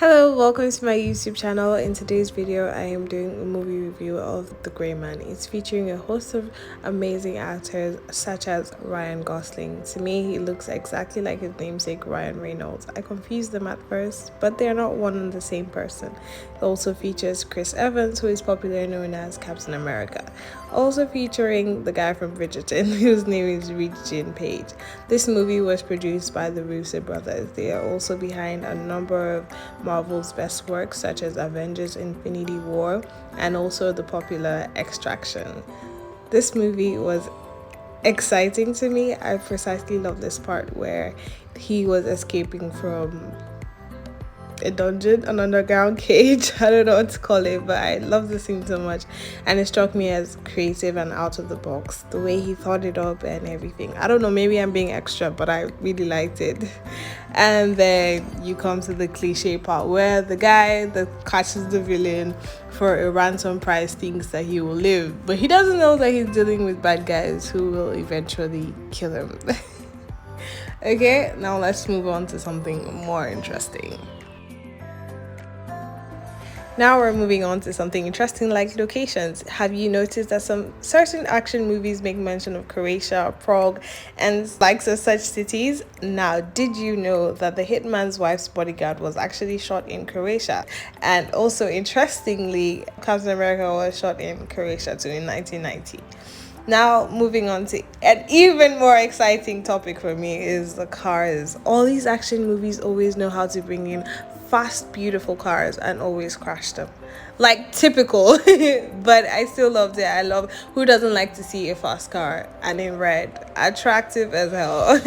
Hello, welcome to my YouTube channel. In today's video, I am doing a movie review of The Grey Man. It's featuring a host of amazing actors such as Ryan Gosling. To me, he looks exactly like his namesake Ryan Reynolds. I confused them at first, but they are not one and the same person. It also features Chris Evans, who is popularly known as Captain America. Also featuring the guy from Bridgerton, whose name is Regin Page. This movie was produced by the Russo brothers. They are also behind a number of Marvel's best works such as Avengers Infinity War and also the popular Extraction. This movie was exciting to me. I precisely love this part where he was escaping from a dungeon, an underground cage. I don't know what to call it, but I love the scene so much, and it struck me as creative and out of the box. The way he thought it up and everything. I don't know, maybe I'm being extra, but I really liked it. And then you come to the cliche part where the guy that catches the villain for a ransom price thinks that he will live, but he doesn't know that he's dealing with bad guys who will eventually kill him. Okay, now let's move on to something more interesting. Now we're moving on to something interesting like locations. Have you noticed that some certain action movies make mention of Croatia, Prague, and likes of such cities? Now, did you know that The Hitman's Wife's Bodyguard was actually shot in Croatia? And also, interestingly, Captain America was shot in Croatia too in 1990. Now, moving on to an even more exciting topic for me is the cars. All these action movies always know how to bring in fast, beautiful cars and always crash them. Like typical, but I still loved it. I love who doesn't like to see a fast car and in red, attractive as hell.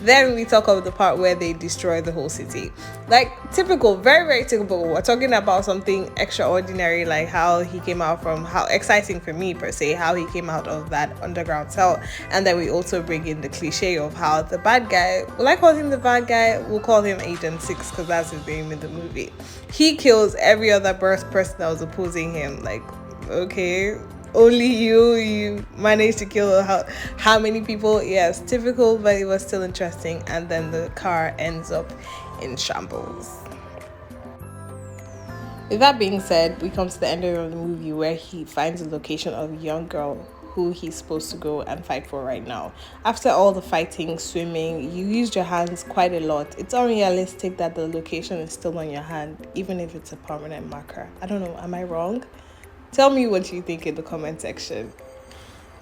Then we talk about the part where they destroy the whole city. Like typical, very, very typical. We're talking about something extraordinary, like how he came out from, how exciting for me per se, how he came out of that underground cell. And then we also bring in the cliche of how the bad guy, will I call him the bad guy? We'll call him Agent 6 because that's his name in the movie. He kills every other person that was opposing him. Like, okay, only you managed to kill how many people? Yes, typical, but it was still interesting. And then the car ends up in shambles. With that being said, we come to the end of the movie where he finds the location of a young girl who he's supposed to go and fight for right now. After all the fighting, swimming, you used your hands quite a lot. It's unrealistic that the location is still on your hand, even if it's a permanent marker. I don't know, am I wrong? Tell me what you think in the comment section.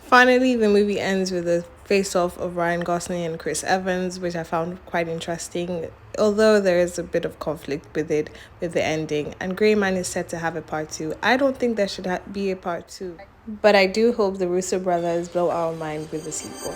Finally, the movie ends with a face-off of Ryan Gosling and Chris Evans, which I found quite interesting, although there is a bit of conflict with it, with the ending. And Grey Man is set to have a part 2. I don't think there should be a part 2, but I do hope the Russo brothers blow our mind with the sequel.